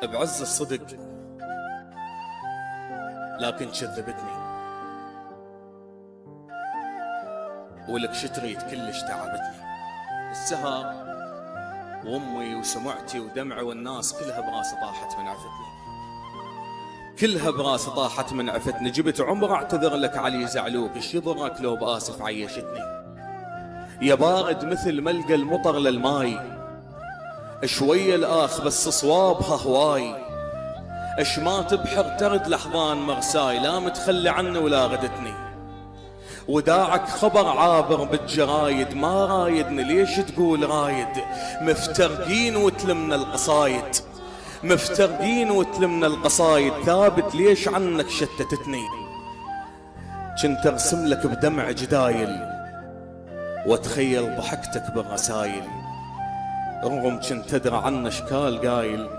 بعز الصدق لكن كذبتني، ولك شتريت كلش تعبتني. السهر وامي وسمعتي ودمعي والناس كلها براسي طاحت من عفتني، كلها براسي طاحت من عفتني. جبت عمر اعتذر لك علي زعلوك، ايش يضرك لو باسف عيشتني. يا بارد مثل ملقى المطر للماي، شوية الآخ بس صوابها هواي. اش ما تبحر ترد لحظان مرساي، لا متخلي عني ولا غدتني. وداعك خبر عابر بالجرايد، ما رايدني ليش تقول رايد. مفترقين وتلمنا القصايد، مفترقين وتلمنا القصايد. ثابت ليش عنك شتتتني، كنت ارسم لك بدمع جدايل واتخيل ضحكتك بالرسايل. رغم كنت ادرى عن اشكال قايل،